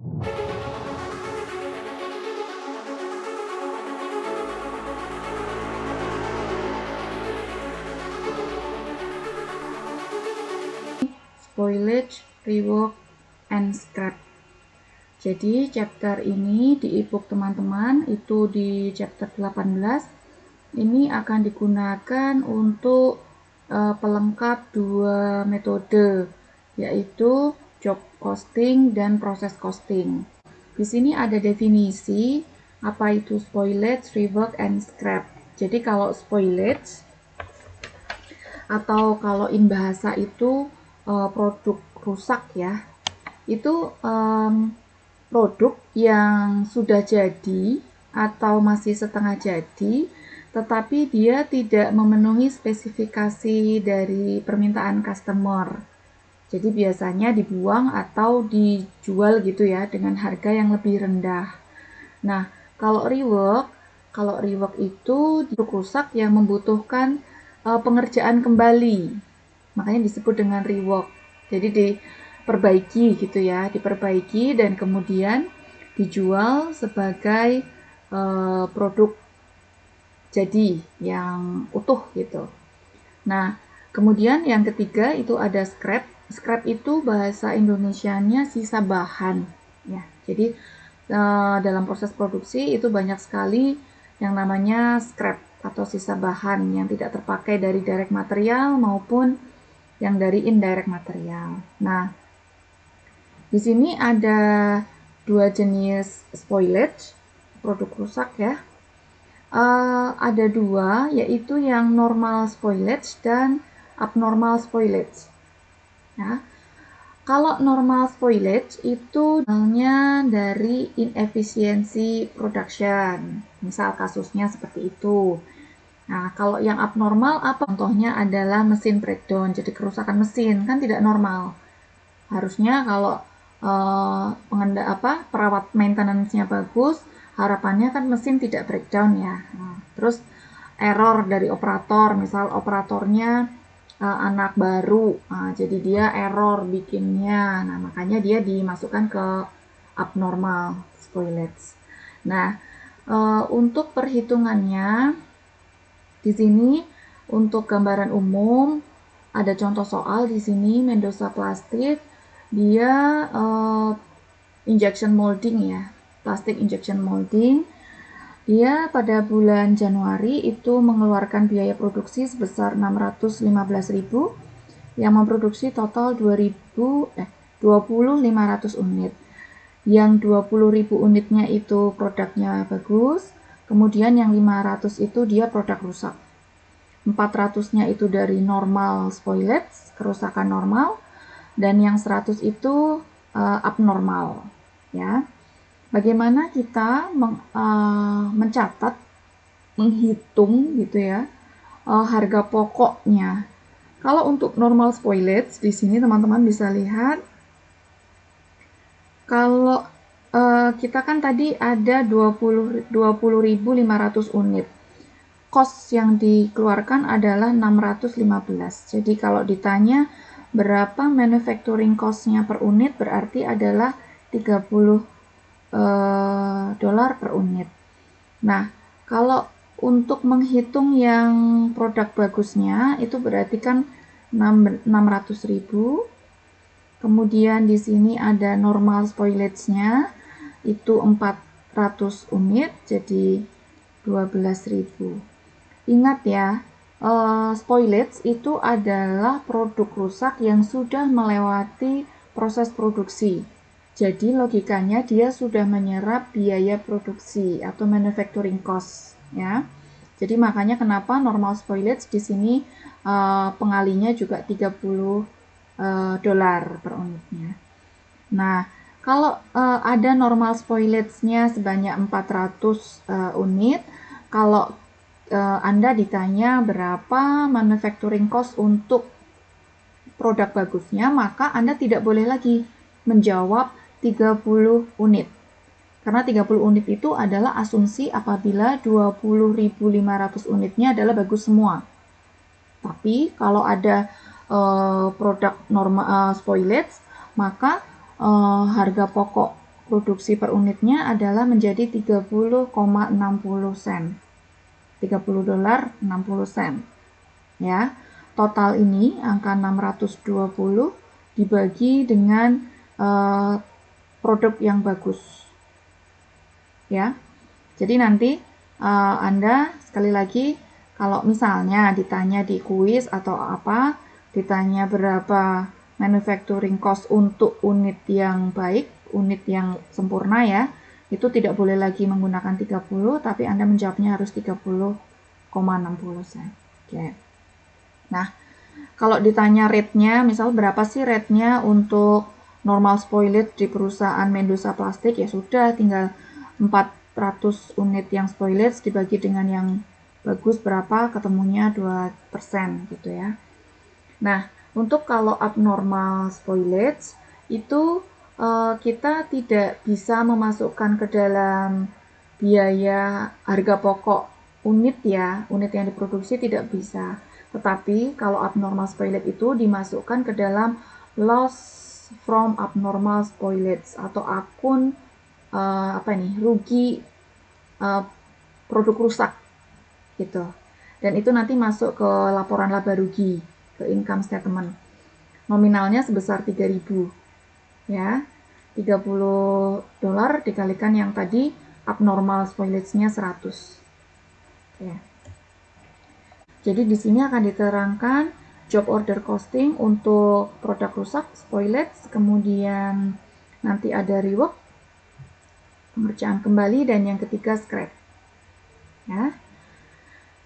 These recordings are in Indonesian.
Spoilage, rework, and scrap. Jadi chapter ini di ebook teman-teman itu di chapter 18 ini akan digunakan untuk pelengkap dua metode, yaitu job costing dan proses costing. Di sini ada definisi apa itu spoilage, rework, and scrap. Jadi kalau spoilage atau kalau in bahasa itu produk rusak ya, itu produk yang sudah jadi atau masih setengah jadi, tetapi dia tidak memenuhi spesifikasi dari permintaan customer. Jadi biasanya dibuang atau dijual gitu ya dengan harga yang lebih rendah. Nah, kalau rework itu produk rusak yang membutuhkan pengerjaan kembali. Makanya disebut dengan rework. Jadi diperbaiki gitu ya, diperbaiki dan kemudian dijual sebagai produk jadi yang utuh gitu. Nah, kemudian yang ketiga itu ada scrap. Scrap itu bahasa Indonesianya sisa bahan ya. Jadi dalam proses produksi itu banyak sekali yang namanya scrap atau sisa bahan yang tidak terpakai dari direct material maupun yang dari indirect material. Nah, di sini ada dua jenis spoilage, produk rusak ya. Ada dua, yaitu yang normal spoilage dan abnormal spoilage. Ya. Kalau normal spoilage itu misalnya dari inefficiency production, misal kasusnya seperti itu. Nah, kalau yang abnormal apa? Contohnya adalah mesin breakdown, jadi kerusakan mesin kan tidak normal. Harusnya kalau perawat maintenance-nya bagus, harapannya kan mesin tidak breakdown ya. Nah, terus error dari operator, misal operatornya anak baru, jadi dia error bikinnya. Nah, makanya dia dimasukkan ke abnormal spoilage. Nah, untuk perhitungannya di sini untuk gambaran umum ada contoh soal di sini Mendoza Plastik dia injection molding ya, plastik injection molding. Dia pada bulan Januari itu mengeluarkan biaya produksi sebesar 615.000 yang memproduksi total 20.500 unit. Yang 20.000 unitnya itu produknya bagus, kemudian yang 500 itu dia produk rusak. 400-nya itu dari normal spoilage, kerusakan normal, dan yang 100 itu abnormal ya. Bagaimana kita mencatat, menghitung gitu ya harga pokoknya. Kalau untuk normal spoilage di sini teman-teman bisa lihat, kalau kita kan tadi ada 20.500 unit. Cost yang dikeluarkan adalah 615. Jadi kalau ditanya berapa manufacturing cost-nya per unit, berarti adalah 30 dolar per unit. Nah, kalau untuk menghitung yang produk bagusnya itu berarti kan 600.000. Kemudian di sini ada normal spoilage-nya itu 400 unit, jadi 12.000. Ingat ya, spoilage itu adalah produk rusak yang sudah melewati proses produksi. Jadi logikanya dia sudah menyerap biaya produksi atau manufacturing cost ya. Jadi makanya kenapa normal spoilage di sini pengalinya juga 30 dolar per unitnya. Nah, kalau ada normal spoilage-nya sebanyak 400 unit, kalau Anda ditanya berapa manufacturing cost untuk produk bagusnya, maka Anda tidak boleh lagi menjawab 30 unit. Karena 30 unit itu adalah asumsi apabila 20.500 unitnya adalah bagus semua. Tapi kalau ada produk normal spoilage, maka harga pokok produksi per unitnya adalah menjadi 30,60 sen. 30 dolar 60 sen. Ya. Total ini angka 620 dibagi dengan produk yang bagus. Ya. Jadi nanti Anda sekali lagi kalau misalnya ditanya di kuis atau apa, ditanya berapa manufacturing cost untuk unit yang baik, unit yang sempurna ya, itu tidak boleh lagi menggunakan 30, tapi Anda menjawabnya harus 30,60 sen. Oke. Nah, kalau ditanya rate-nya, misal berapa sih rate-nya untuk normal spoilage di perusahaan Mendoza Plastik, ya sudah tinggal 400 unit yang spoilage dibagi dengan yang bagus berapa, ketemunya 2% gitu ya. Nah, untuk kalau abnormal spoilage itu kita tidak bisa memasukkan ke dalam biaya harga pokok unit ya, unit yang diproduksi tidak bisa. Tetapi kalau abnormal spoilage itu dimasukkan ke dalam loss from abnormal spoilage atau akun rugi produk rusak gitu. Dan itu nanti masuk ke laporan laba rugi, ke income statement. Nominalnya sebesar 3.000 ya. 30 dolar dikalikan yang tadi abnormal spoilage-nya 100. Oke. Jadi di sini akan diterangkan job order costing untuk produk rusak, spoilage, kemudian nanti ada rework, pengerjaan kembali, dan yang ketiga scrap. Ya.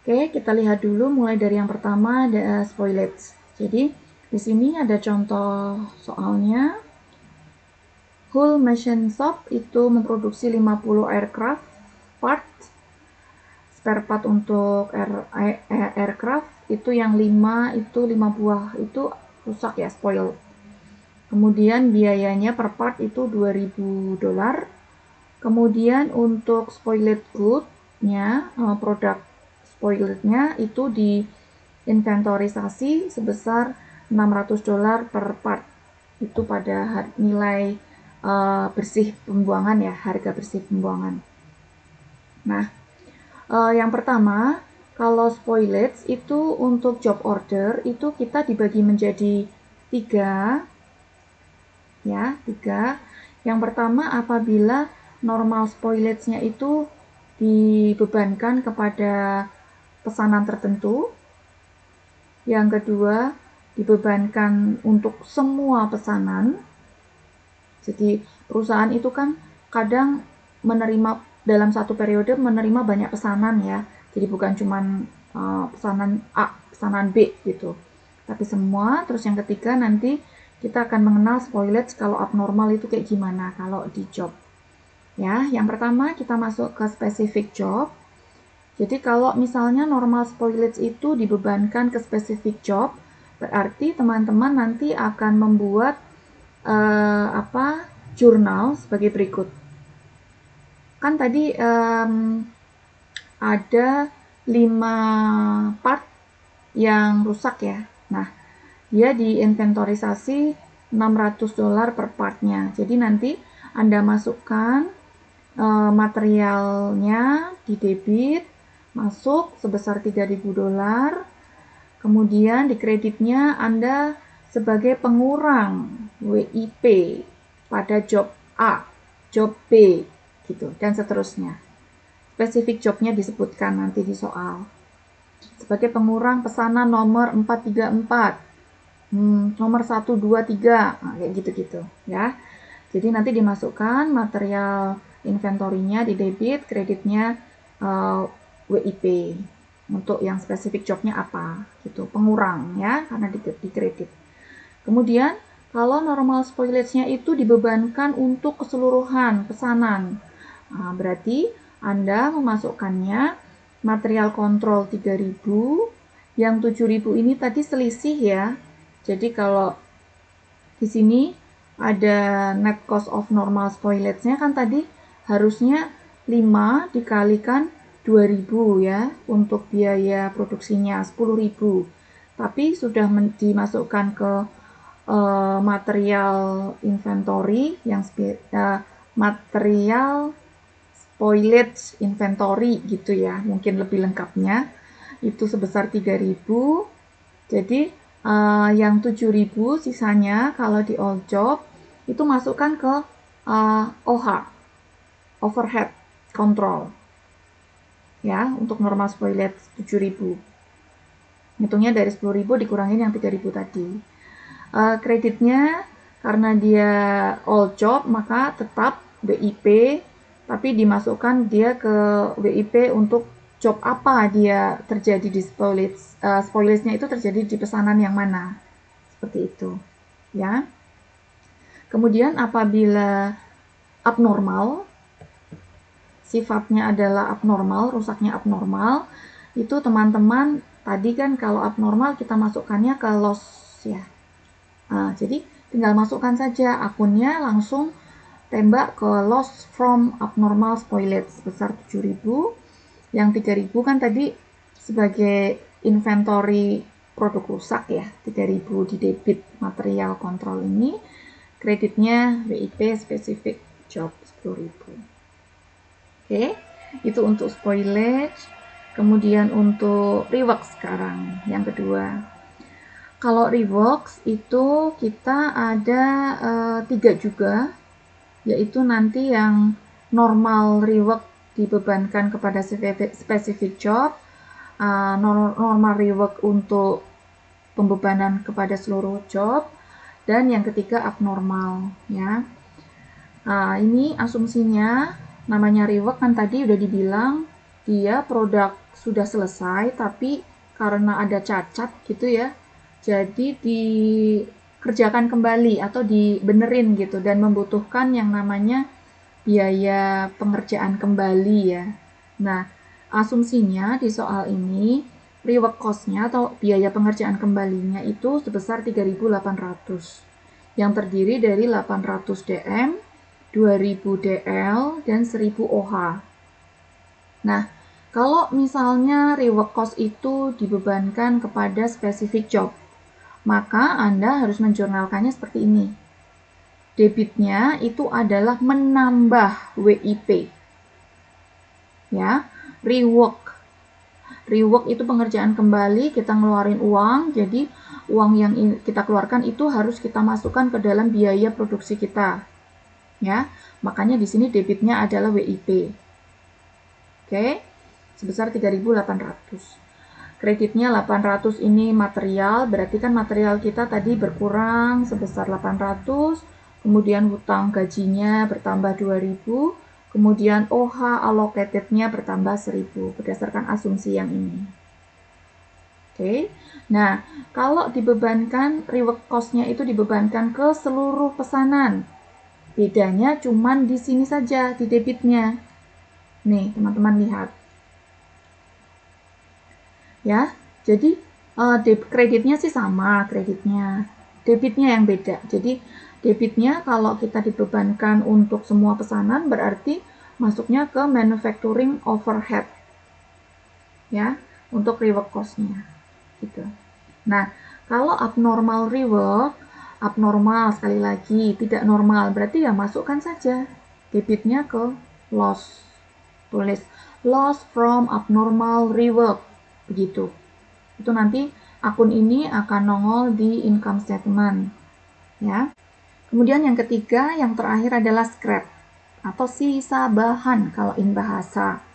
Oke, kita lihat dulu mulai dari yang pertama ada spoilage. Jadi di sini ada contoh soalnya. Hull Machine Shop itu memproduksi 50 aircraft part. Spare part untuk aircraft itu yang 5 buah itu rusak ya, spoil. Kemudian biayanya per part itu 2.000 dolar. Kemudian untuk spoiled good-nya, produk spoiled-nya itu diinventorisasi sebesar 600 dolar per part. Itu pada nilai bersih pembuangan ya, harga bersih pembuangan. Nah, yang pertama, kalau spoilage itu untuk job order itu kita dibagi menjadi 3 ya, 3. Yang pertama apabila normal spoilage-nya itu dibebankan kepada pesanan tertentu. Yang kedua, dibebankan untuk semua pesanan. Jadi perusahaan itu kan kadang menerima dalam satu periode menerima banyak pesanan ya. Jadi bukan cuma pesanan A, pesanan B gitu. Tapi semua. Terus yang ketiga nanti kita akan mengenal spoilage kalau abnormal itu kayak gimana kalau di job. Ya, yang pertama kita masuk ke specific job. Jadi kalau misalnya normal spoilage itu dibebankan ke specific job, berarti teman-teman nanti akan membuat jurnal sebagai berikut. Kan tadi ada 5 part yang rusak ya. Nah, dia diinventorisasi 600 dolar per partnya. Jadi nanti Anda masukkan materialnya di debit, masuk sebesar 3.000 dolar. Kemudian di kreditnya Anda sebagai pengurang WIP pada job A, job B, gitu, dan seterusnya. Spesifik jobnya disebutkan nanti di soal. Sebagai pengurang pesanan nomor 434, nomor 123, nah, kayak gitu-gitu ya. Jadi nanti dimasukkan material inventorinya di debit, kreditnya WIP. Untuk yang spesifik jobnya apa gitu, pengurang ya, karena di kredit. Kemudian kalau normal spoilage-nya itu dibebankan untuk keseluruhan pesanan, nah, berarti Anda memasukkannya material kontrol 3.000, yang 7.000 ini tadi selisih ya. Jadi kalau di sini ada net cost of normal spoilage-nya kan tadi harusnya 5 dikalikan 2.000 ya, untuk biaya produksinya 10.000. Tapi sudah dimasukkan ke material inventory yang material spoilage inventory gitu ya, mungkin lebih lengkapnya itu sebesar 3.000. Jadi yang 7.000 sisanya kalau di all job itu masukkan ke OH, overhead control ya, untuk normal spoilage 7.000. Hitungnya dari 10.000 dikurangin yang 3.000 tadi. Kreditnya karena dia all job maka tetap WIP, tapi dimasukkan dia ke WIP untuk job apa dia terjadi di spoilage. Spoilage-nya itu terjadi di pesanan yang mana, seperti itu ya. Kemudian apabila abnormal, sifatnya adalah abnormal, rusaknya abnormal, itu teman-teman tadi kan kalau abnormal kita masukkannya ke loss ya. Jadi tinggal masukkan saja akunnya, langsung tembak ke loss from abnormal spoilage sebesar 7.000. Yang 3.000 kan tadi sebagai inventory produk rusak ya, 3.000 di debit material kontrol ini, kreditnya WIP specific job 10.000. Oke, itu untuk spoilage. Kemudian untuk rework sekarang, yang kedua. Kalau reworks itu kita ada 3 juga, yaitu nanti yang normal rework dibebankan kepada specific job, normal rework untuk pembebanan kepada seluruh job, dan yang ketiga abnormal ya. Ini asumsinya namanya rework kan tadi udah dibilang dia produk sudah selesai tapi karena ada cacat gitu ya, jadi dikerjakan kembali atau dibenerin gitu dan membutuhkan yang namanya biaya pengerjaan kembali ya. Nah, asumsinya di soal ini rework cost-nya atau biaya pengerjaan kembalinya itu sebesar 3.800 yang terdiri dari 800 DM, 2000 DL, dan 1000 OH. Nah, kalau misalnya rework cost itu dibebankan kepada specific job, maka Anda harus menjurnalkannya seperti ini. Debitnya itu adalah menambah WIP. Ya, rework. Rework itu pengerjaan kembali, kita ngeluarin uang, jadi uang yang kita keluarkan itu harus kita masukkan ke dalam biaya produksi kita. Ya, makanya di sini debitnya adalah WIP. Oke, sebesar 3.800. Kreditnya 800 ini material, berarti kan material kita tadi berkurang sebesar 800, kemudian hutang gajinya bertambah 2.000, kemudian OH allocated-nya bertambah 1.000 berdasarkan asumsi yang ini. Oke, nah kalau dibebankan rework cost-nya itu dibebankan ke seluruh pesanan, bedanya cuman di sini saja di debitnya. Nih teman-teman lihat. Ya, jadi kreditnya sih sama kreditnya, debitnya yang beda. Jadi debitnya kalau kita dibebankan untuk semua pesanan berarti masuknya ke manufacturing overhead ya, untuk rework cost-nya gitu. Nah, kalau abnormal rework, abnormal sekali lagi tidak normal berarti ya masukkan saja debitnya ke loss, tulis loss from abnormal rework begitu. Itu nanti akun ini akan nongol di income statement ya. Kemudian yang ketiga, yang terakhir adalah scrap atau sisa bahan kalau in bahasa.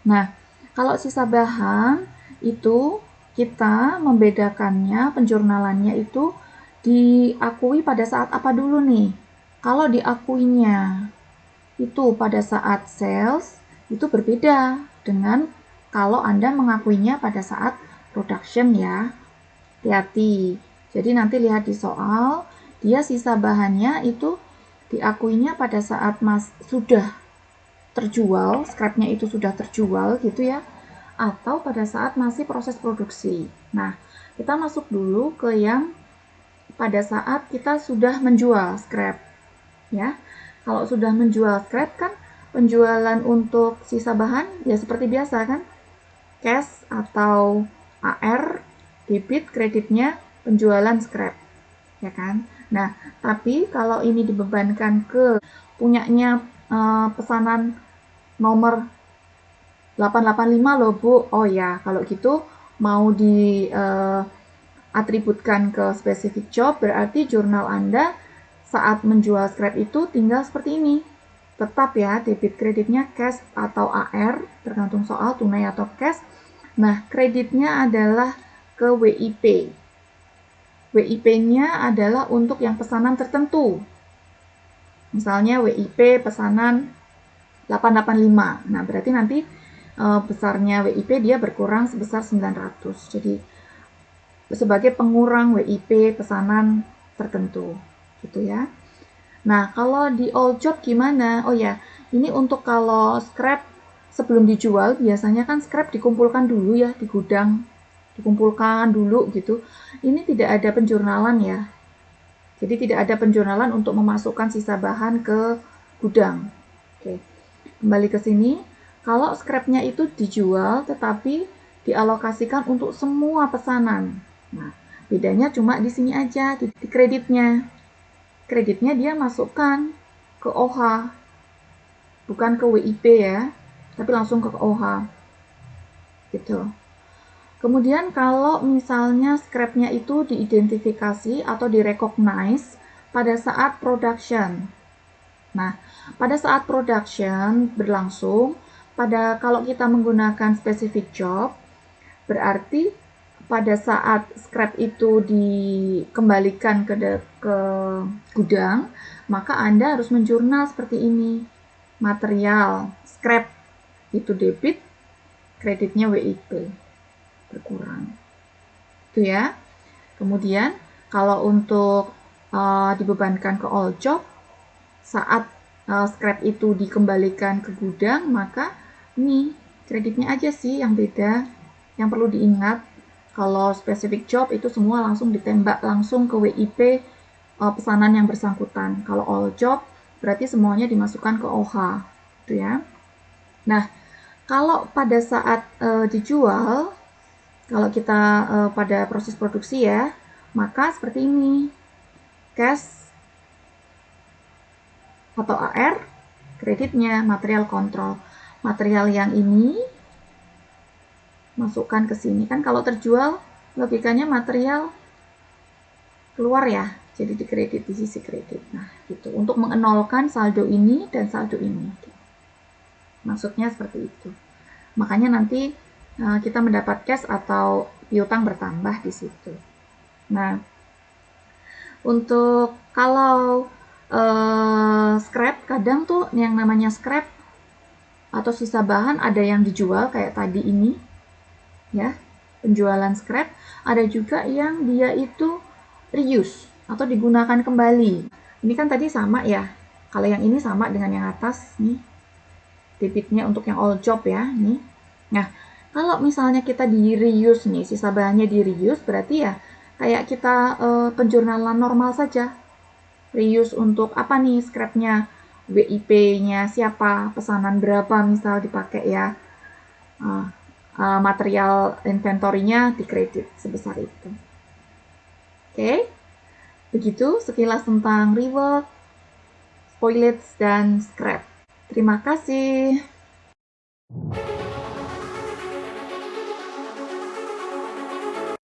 Nah, kalau sisa bahan itu kita membedakannya, penjurnalannya itu diakui pada saat apa dulu nih? Kalau diakuinya itu pada saat sales, itu berbeda dengan kalau Anda mengakuinya pada saat production ya. Hati-hati. Jadi nanti lihat di soal, dia sisa bahannya itu diakuinya pada saat sudah terjual, scrapnya itu sudah terjual gitu ya, atau pada saat masih proses produksi. Nah, kita masuk dulu ke yang pada saat kita sudah menjual scrap ya. Kalau sudah menjual scrap kan penjualan untuk sisa bahan ya seperti biasa kan, cash atau AR, debit, kreditnya penjualan scrap ya kan. Nah, tapi kalau ini dibebankan ke punyanya pesanan nomor 885 loh Bu. Oh ya, kalau gitu mau di atributkan ke specific job, berarti jurnal Anda saat menjual scrap itu tinggal seperti ini. Tetap ya, debit kreditnya cash atau AR, tergantung soal tunai atau cash. Nah, kreditnya adalah ke WIP. WIP-nya adalah untuk yang pesanan tertentu. Misalnya WIP pesanan 885. Nah, berarti nanti besarnya WIP dia berkurang sebesar 900. Jadi sebagai pengurang WIP pesanan tertentu, gitu ya. Nah, kalau di all job gimana? Oh ya, ini untuk kalau scrap sebelum dijual, biasanya kan scrap dikumpulkan dulu ya di gudang. Dikumpulkan dulu gitu. Ini tidak ada penjurnalan ya. Jadi tidak ada penjurnalan untuk memasukkan sisa bahan ke gudang. Oke, kembali ke sini. Kalau scrapnya itu dijual tetapi dialokasikan untuk semua pesanan. Nah, bedanya cuma di sini aja, di kreditnya. Kreditnya dia masukkan ke OH, bukan ke WIP ya, tapi langsung ke OH. Gitu. Kemudian kalau misalnya scrapnya itu diidentifikasi atau direcognize pada saat production. Nah, pada saat production berlangsung, kalau kita menggunakan specific job, berarti pada saat scrap itu dikembalikan ke gudang, maka Anda harus menjurnal seperti ini. Material, scrap itu debit, kreditnya WIP berkurang. Itu ya. Kemudian kalau untuk dibebankan ke all job, saat scrap itu dikembalikan ke gudang, maka ini kreditnya aja sih yang beda. Yang perlu diingat, kalau specific job itu semua langsung ditembak langsung ke WIP pesanan yang bersangkutan. Kalau all job berarti semuanya dimasukkan ke OH, gitu ya. Nah, kalau pada saat dijual, kalau kita pada proses produksi ya, maka seperti ini. Cash atau AR, kreditnya material kontrol. Material yang ini masukkan ke sini. Kan kalau terjual, logikanya material keluar ya, jadi dikredit di sisi kredit. Nah, gitu. Untuk mengenolkan saldo ini dan saldo ini. Maksudnya seperti itu. Makanya nanti kita mendapat cash atau piutang bertambah di situ. Nah, untuk kalau scrap, kadang tuh yang namanya scrap atau sisa bahan ada yang dijual kayak tadi ini, ya, penjualan scrap. Ada juga yang dia itu reuse atau digunakan kembali. Ini kan tadi sama ya, kalau yang ini sama dengan yang atas nih, debitnya untuk yang all job ya nih. Nah, kalau misalnya kita di reuse nih, sisa bahannya di reuse, berarti ya kayak kita penjurnalan normal saja. Reuse untuk apa nih scrapnya, WIP-nya siapa, pesanan berapa misal dipakai ya, material inventory-nya dikredit sebesar itu. Oke, begitu sekilas tentang rework, spoilage, dan scrap. Terima kasih.